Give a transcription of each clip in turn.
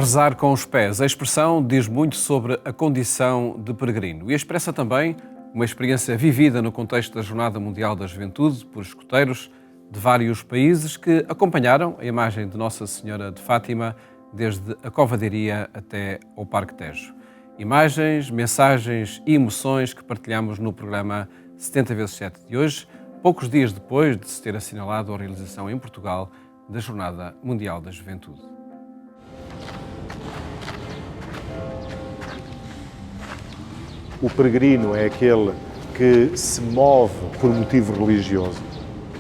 Rezar com os pés. A expressão diz muito sobre a condição de peregrino e expressa também uma experiência vivida no contexto da Jornada Mundial da Juventude por escuteiros de vários países que acompanharam a imagem de Nossa Senhora de Fátima desde a Covadeiria até ao Parque Tejo. Imagens, mensagens e emoções que partilhamos no programa 70x7 de hoje, poucos dias depois de se ter assinalado a realização em Portugal da Jornada Mundial da Juventude. O peregrino é aquele que se move por motivo religioso,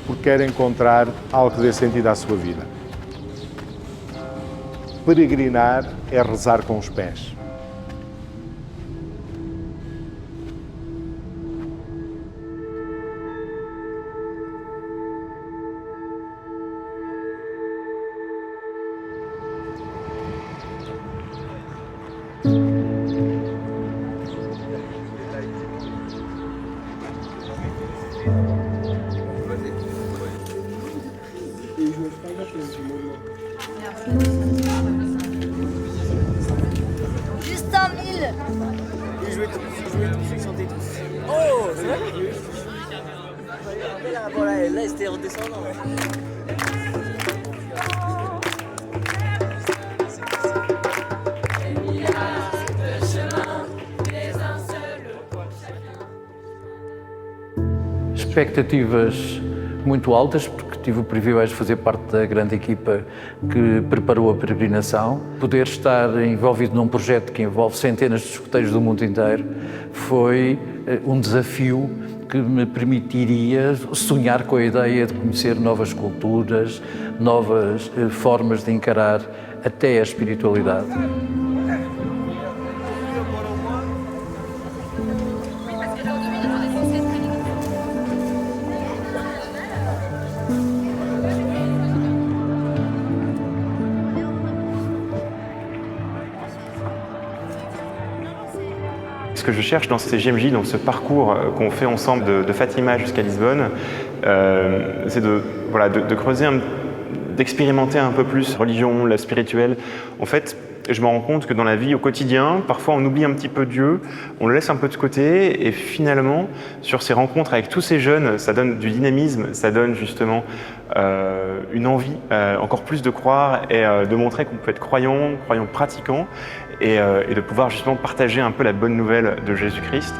porque quer encontrar algo que dê sentido à sua vida. Peregrinar é rezar com os pés. Juste 1 000. Ils jouaient tous, ils chantaient tous. Oh, c'est vrai? Là, voilà, là, c'était redescendant. Expectativas muito altas, porque tive o privilégio de fazer parte da grande equipa que preparou a peregrinação. Poder estar envolvido num projeto que envolve centenas de escuteiros do mundo inteiro foi um desafio que me permitiria sonhar com a ideia de conhecer novas culturas, novas formas de encarar até a espiritualidade. Ce que je cherche dans ces GMJ, dans ce parcours qu'on fait ensemble de Fatima jusqu'à Lisbonne, c'est de creuser, d'expérimenter un peu plus la religion, la spirituelle. En fait, je me rends compte que dans la vie au quotidien, parfois on oublie un petit peu Dieu, on le laisse un peu de côté et finalement, sur ces rencontres avec tous ces jeunes, ça donne du dynamisme, ça donne justement une envie encore plus de croire et de montrer qu'on peut être croyant pratiquant et de pouvoir justement partager un peu la bonne nouvelle de Jésus-Christ.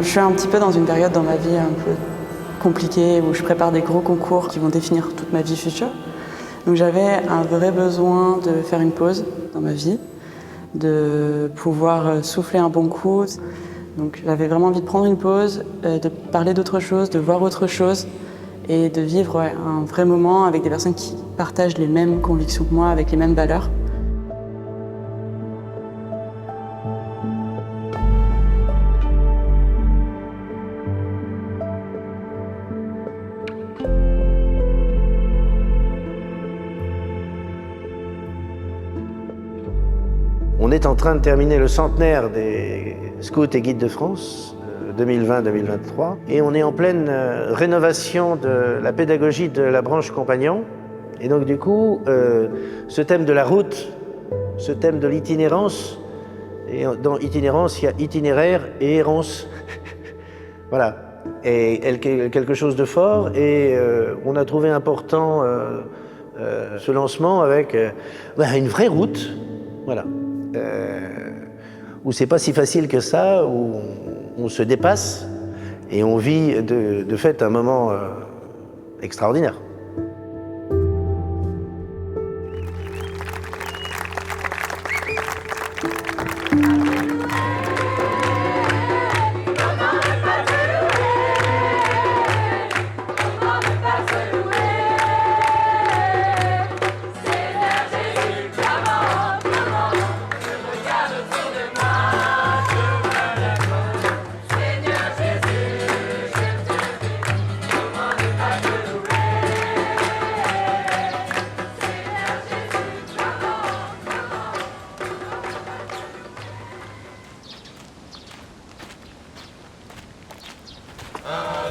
Je suis un petit peu dans une période dans ma vie un peu compliquée où je prépare des gros concours qui vont définir toute ma vie future. Donc j'avais un vrai besoin de faire une pause dans ma vie, de pouvoir souffler un bon coup. Donc j'avais vraiment envie de prendre une pause, de parler d'autre chose, de voir autre chose et de vivre un vrai moment avec des personnes qui partagent les mêmes convictions que moi, avec les mêmes valeurs. On est en train de terminer le centenaire des Scouts et Guides de France, 2020-2023, et on est en pleine rénovation de la pédagogie de la branche compagnon. Et donc du coup, ce thème de la route, ce thème de l'itinérance, et dans itinérance, il y a itinéraire et errance. Voilà, et quelque chose de fort, et on a trouvé important ce lancement avec une vraie route, voilà. Où c'est pas si facile que ça, où on se dépasse et on vit de fait un moment extraordinaire.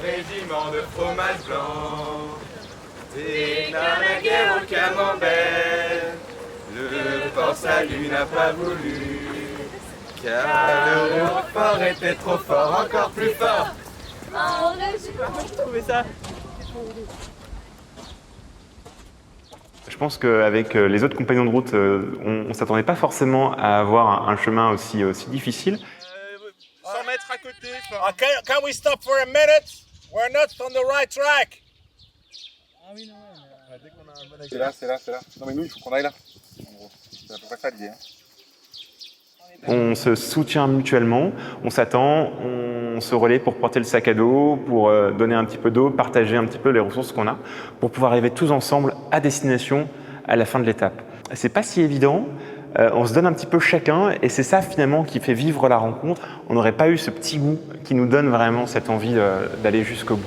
régiment de fromage blanc. Des naguère au camembert, le port salut n'a pas voulu, car le Roquefort était trop fort, encore plus fort. Oh, j'ai trouvé ça. Je pense qu'avec les autres compagnons de route, on ne s'attendait pas forcément à avoir un chemin aussi difficile. 100 mètres à côté. Can we stop for a minute? We're not on the right track. C'est là. Non mais nous, il faut qu'on aille là. En gros, c'est à peu près ça l'idée. On se soutient mutuellement, on s'attend, on se relaie pour porter le sac à dos, pour donner un petit peu d'eau, partager un petit peu les ressources qu'on a, pour pouvoir arriver tous ensemble à destination à la fin de l'étape. C'est pas si évident, on se donne un petit peu chacun, et c'est ça finalement qui fait vivre la rencontre. On n'aurait pas eu ce petit goût qui nous donne vraiment cette envie d'aller jusqu'au bout.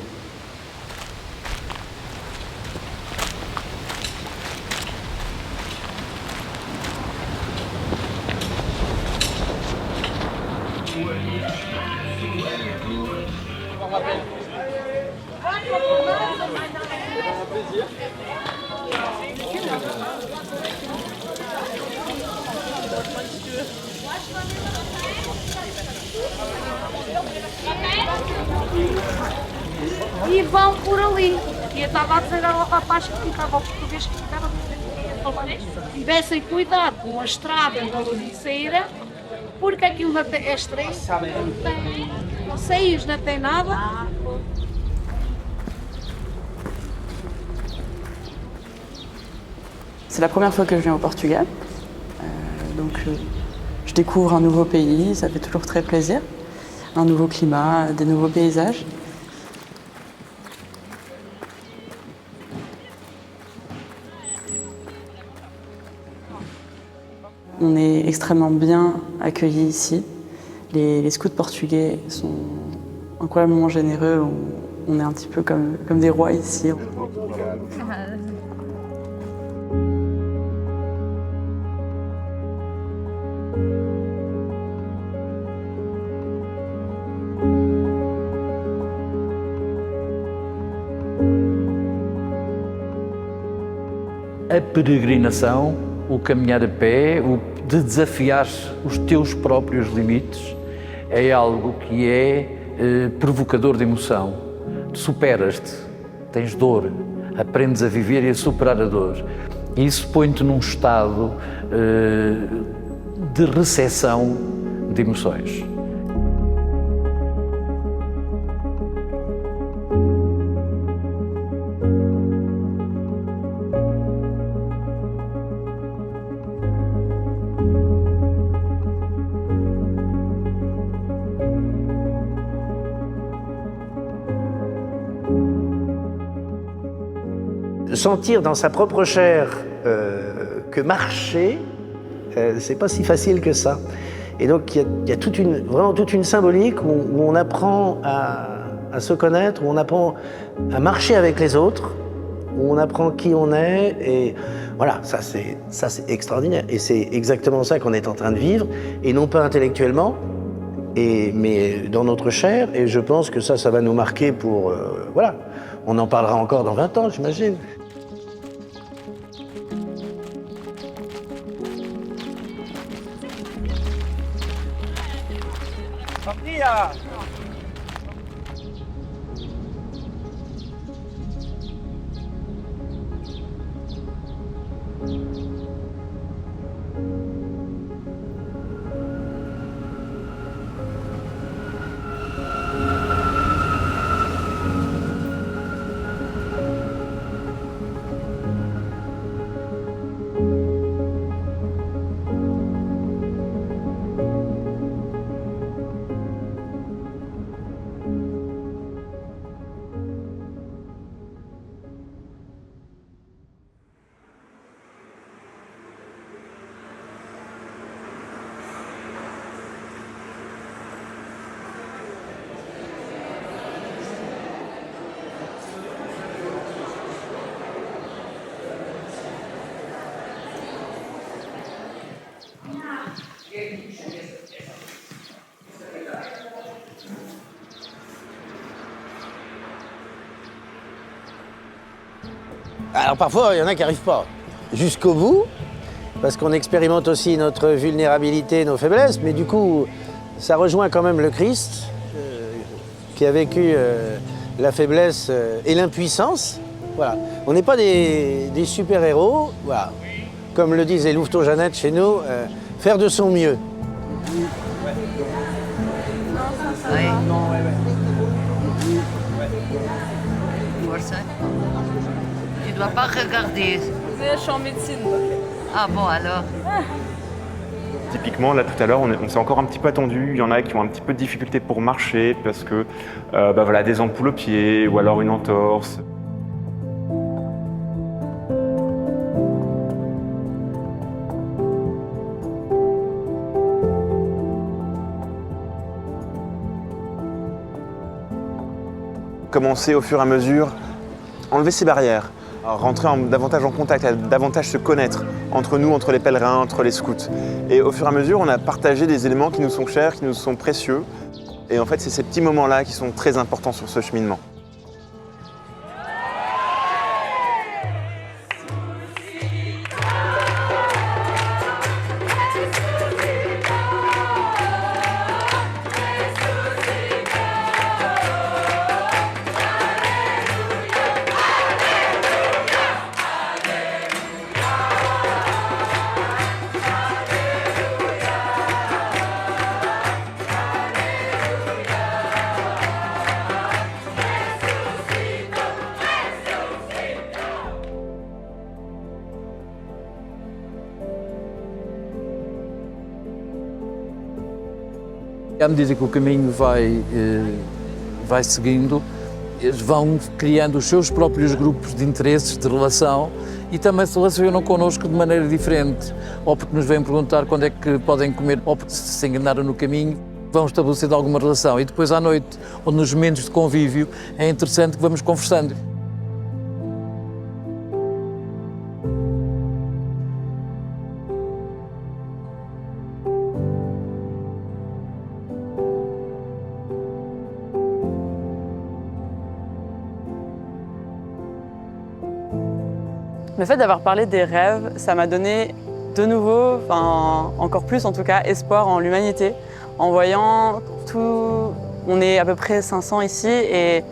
E vão por ali. E eu estava a dizer ao rapaz que ficava, ao português que ficava tivessem cuidado com a estrada da Lodiceira, porque aquilo não tem, é estreito, não tem passeios, não tem nada. C'est la première fois que je viens au Portugal, donc je découvre un nouveau pays, ça fait toujours très plaisir, un nouveau climat, des nouveaux paysages. On est extrêmement bien accueillis ici. Les scouts portugais sont incroyablement généreux, on est un petit peu comme des rois ici. A peregrinação, o caminhar a pé, o de desafiar os teus próprios limites, é algo que é provocador de emoção. Superas-te, tens dor, aprendes a viver e a superar a dor. E isso põe-te num estado de recepção de emoções. Sentir dans sa propre chair que marcher, c'est pas si facile que ça. Et donc il y a vraiment toute une symbolique où on apprend à se connaître, où on apprend à marcher avec les autres, où on apprend qui on est, et voilà, ça c'est extraordinaire. Et c'est exactement ça qu'on est en train de vivre, et non pas intellectuellement, mais dans notre chair, et je pense que ça va nous marquer pour... voilà, on en parlera encore dans 20 ans, j'imagine. Alors parfois, il y en a qui n'arrivent pas jusqu'au bout, parce qu'on expérimente aussi notre vulnérabilité, nos faiblesses, mais du coup, ça rejoint quand même le Christ, qui a vécu la faiblesse et l'impuissance. Voilà. On n'est pas des super-héros, voilà. Comme le disait Louveteau-Jeannette chez nous, faire de son mieux. Oui. Força. Tu ne dois pas regarder. Je suis en médecine. Ah bon, alors. Typiquement, là tout à l'heure, on s'est encore un petit peu attendu. Il y en a qui ont un petit peu de difficulté pour marcher parce que voilà, des ampoules aux pieds ou alors une entorse. Commencer au fur et à mesure, enlever ces barrières, rentrer davantage en contact, davantage se connaître entre nous, entre les pèlerins, entre les scouts. Et au fur et à mesure, on a partagé des éléments qui nous sont chers, qui nous sont précieux. Et en fait, c'est ces petits moments-là qui sont très importants sur ce cheminement. À medida que o caminho vai seguindo, eles vão criando os seus próprios grupos de interesses, de relação, e também se relacionam connosco de maneira diferente, ou porque nos vêm perguntar quando é que podem comer, ou porque se enganaram no caminho, vão estabelecendo alguma relação. E depois à noite, ou nos momentos de convívio, é interessante que vamos conversando. Le fait d'avoir parlé des rêves, ça m'a donné de nouveau, encore plus en tout cas, espoir en l'humanité. En voyant tout, on est à peu près 500 ici et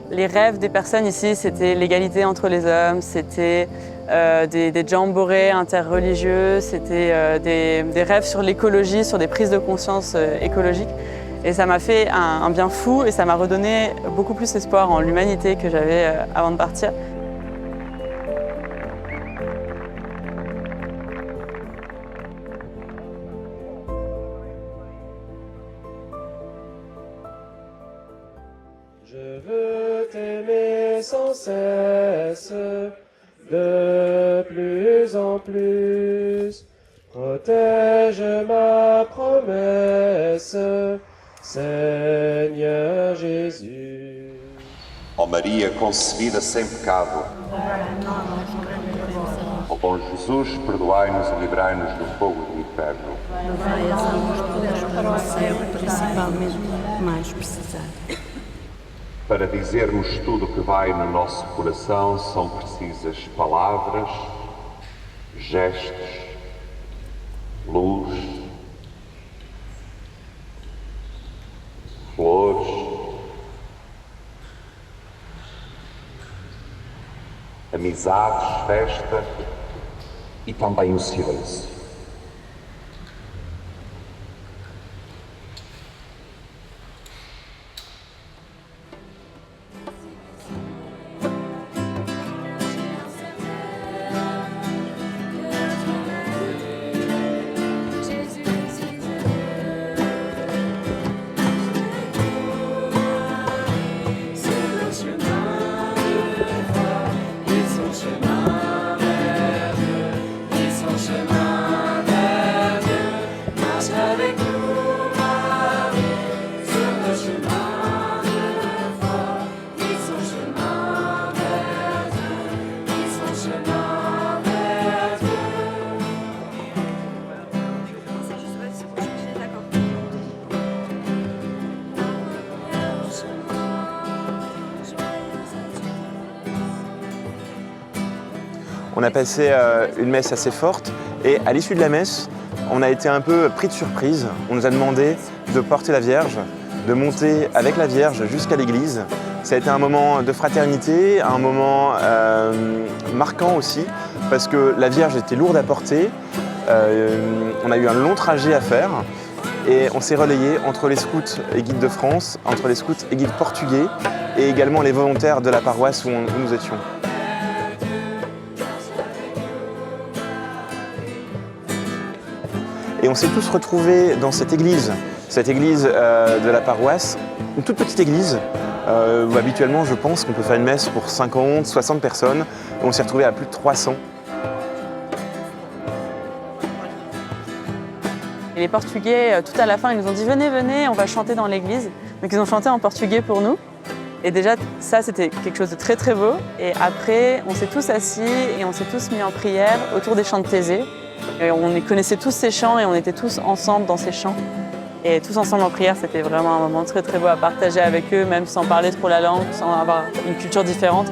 les rêves des personnes ici, c'était l'égalité entre les hommes, c'était des jamborées interreligieux, c'était des rêves sur l'écologie, sur des prises de conscience écologiques. Et ça m'a fait un bien fou et ça m'a redonné beaucoup plus espoir en l'humanité que j'avais avant de partir. Je veux t'aimer sans cesse, de plus en plus. Protège ma promesse, Seigneur Jésus. Ó Maria concebida sem pecado, ó bom Jesus, perdoai-nos e livrai-nos do fogo do inferno. Levai as almas todas para o céu, principalmente mais precisar. Para dizermos tudo o que vai no nosso coração, são precisas palavras, gestos, luz, flores, amizades, festa e também o silêncio. Chemin On a passé une messe assez forte et à l'issue de la messe, on a été un peu pris de surprise. On nous a demandé de porter la Vierge, de monter avec la Vierge jusqu'à l'église. Ça a été un moment de fraternité, un moment marquant aussi, parce que la Vierge était lourde à porter. On a eu un long trajet à faire et on s'est relayé entre les scouts et guides de France, entre les scouts et guides portugais et également les volontaires de la paroisse où nous étions. Et on s'est tous retrouvés dans cette église de la paroisse, une toute petite église. Où habituellement, je pense qu'on peut faire une messe pour 50, 60 personnes. On s'est retrouvés à plus de 300. Et les Portugais, tout à la fin, ils nous ont dit « Venez, venez, on va chanter dans l'église ». Donc ils ont chanté en portugais pour nous. Et déjà, ça, c'était quelque chose de très très beau. Et après, on s'est tous assis et on s'est tous mis en prière autour des chants de Thésée. Et on connaissait tous ces chants et on était tous ensemble dans ces chants. Et tous ensemble en prière, c'était vraiment un moment très très beau à partager avec eux, même sans parler trop la langue, sans avoir une culture différente.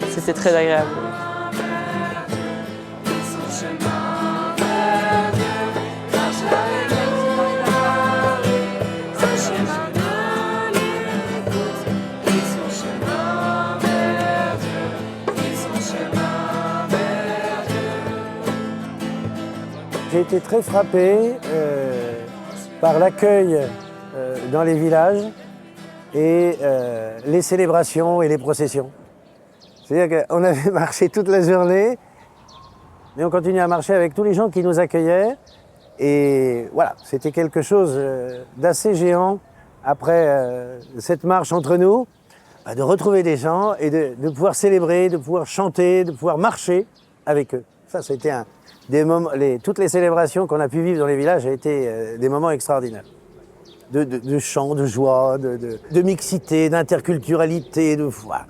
C'était très agréable. J'ai été très frappé par l'accueil dans les villages et les célébrations et les processions. C'est-à-dire qu'on avait marché toute la journée, mais on continuait à marcher avec tous les gens qui nous accueillaient. Et voilà, c'était quelque chose d'assez géant après cette marche entre nous, de retrouver des gens et de pouvoir célébrer, de pouvoir chanter, de pouvoir marcher avec eux. Ça, c'était des moments, toutes les célébrations qu'on a pu vivre dans les villages ont été des moments extraordinaires. De chant, de joie, de mixité, d'interculturalité, de foi.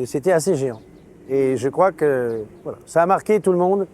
C'était assez géant. Et je crois que voilà, ça a marqué tout le monde.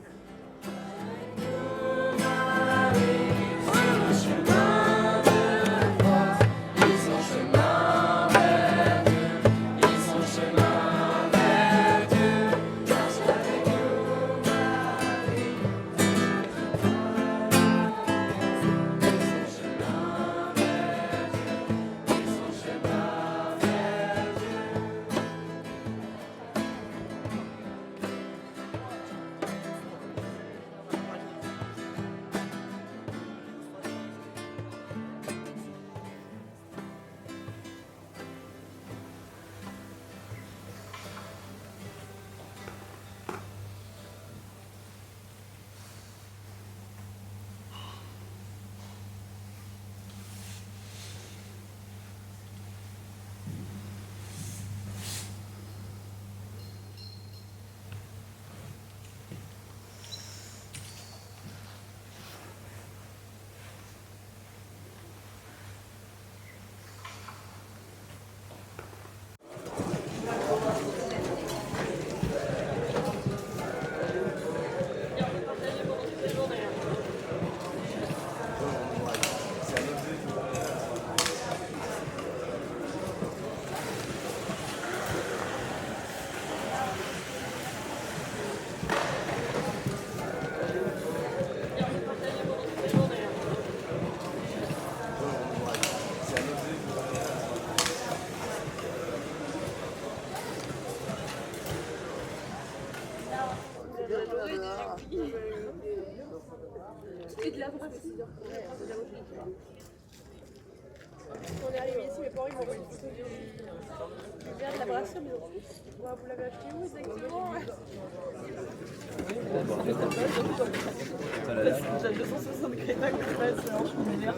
On est arrivé ici, mes parents ils m'ont envoyé une photo du verre de la brasserie, mais vous l'avez acheté où exactement? J'ai 260 crémacs de base, alors je me m'énerve.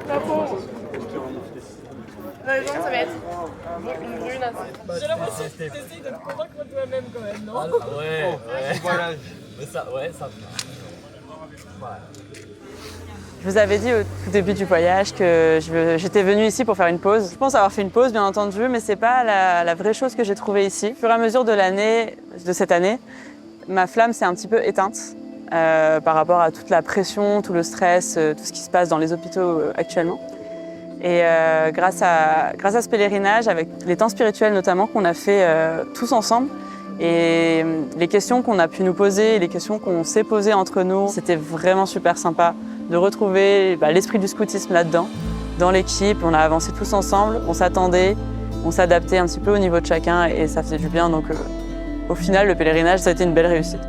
La pauvre. Les gens, ça va être une brune. J'ai l'impression que tu essayes de te convaincre toi-même quand même, non? Ouais. Mais ça, ouais, ça. Voilà. Je vous avais dit au tout début du voyage que j'étais venue ici pour faire une pause. Je pense avoir fait une pause, bien entendu, mais c'est pas la vraie chose que j'ai trouvée ici. Au fur et à mesure de cette année, ma flamme s'est un petit peu éteinte. par rapport à toute la pression, tout le stress, tout ce qui se passe dans les hôpitaux actuellement. Et grâce à ce pèlerinage, avec les temps spirituels notamment qu'on a fait tous ensemble, et les questions qu'on a pu nous poser, les questions qu'on s'est posées entre nous, c'était vraiment super sympa de retrouver l'esprit du scoutisme là-dedans. Dans l'équipe, on a avancé tous ensemble, on s'attendait, on s'adaptait un petit peu au niveau de chacun et ça faisait du bien. Donc au final, le pèlerinage, ça a été une belle réussite.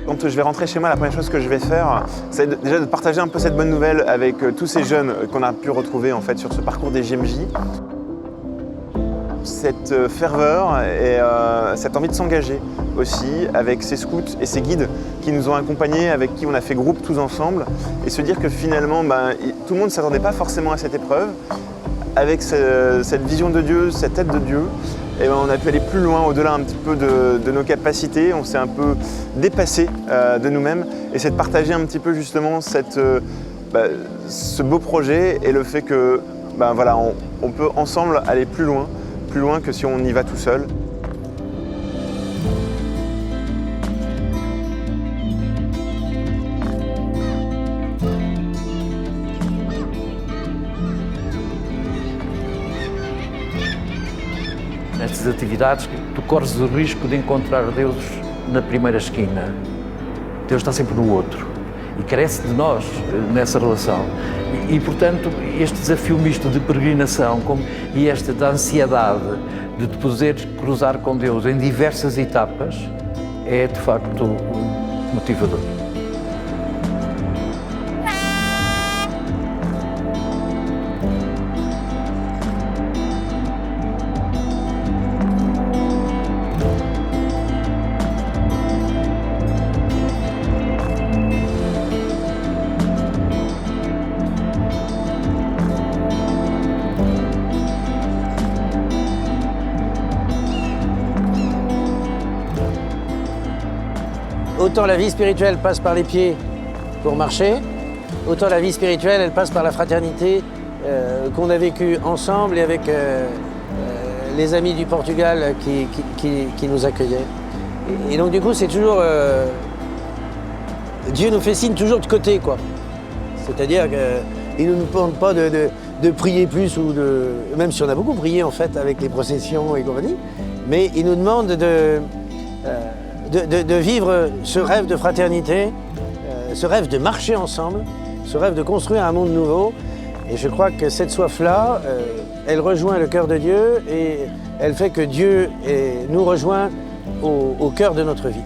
Quand je vais rentrer chez moi, la première chose que je vais faire, c'est déjà de partager un peu cette bonne nouvelle avec tous ces jeunes qu'on a pu retrouver en fait sur ce parcours des JMJ. Cette ferveur et cette envie de s'engager aussi avec ces scouts et ces guides qui nous ont accompagnés, avec qui on a fait groupe tous ensemble, et se dire que finalement tout le monde ne s'attendait pas forcément à cette épreuve. Avec cette vision de Dieu, cette aide de Dieu, et on a pu aller plus loin, au-delà un petit peu de nos capacités. On s'est un peu dépassé de nous-mêmes, et c'est de partager un petit peu justement ce beau projet et le fait que voilà, on peut ensemble aller plus loin que si on y va tout seul. Nestas atividades, tu corres o risco de encontrar Deus na primeira esquina. Deus está sempre no outro e carece de nós nessa relação. E portanto, este desafio misto de peregrinação e esta da ansiedade de te poder cruzar com Deus em diversas etapas é, de facto, motivador. Autant la vie spirituelle passe par les pieds pour marcher, autant la vie spirituelle, elle passe par la fraternité qu'on a vécue ensemble et avec les amis du Portugal qui nous accueillaient. Et donc du coup, c'est toujours... Dieu nous fait signe toujours de côté, quoi. C'est-à-dire qu'il ne nous demande pas de prier plus, ou même si on a beaucoup prié en fait avec les processions et compagnie, mais il nous demande de vivre ce rêve de fraternité, ce rêve de marcher ensemble, ce rêve de construire un monde nouveau. Et je crois que cette soif-là, elle rejoint le cœur de Dieu et elle fait que Dieu nous rejoint au cœur de notre vie.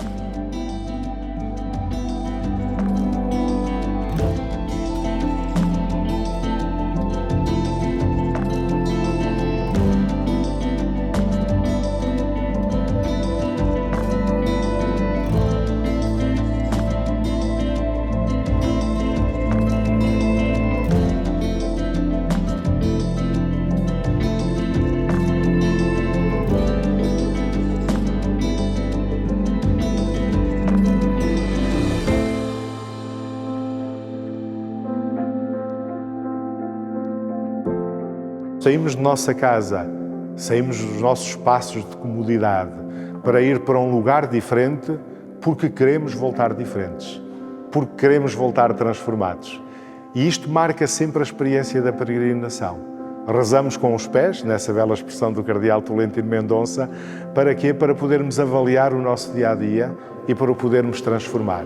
Saímos de nossa casa, saímos dos nossos espaços de comodidade para ir para um lugar diferente porque queremos voltar diferentes, porque queremos voltar transformados. E isto marca sempre a experiência da peregrinação. Rezamos com os pés, nessa bela expressão do cardeal Tolentino Mendonça, para quê? Para podermos avaliar o nosso dia-a-dia e para o podermos transformar.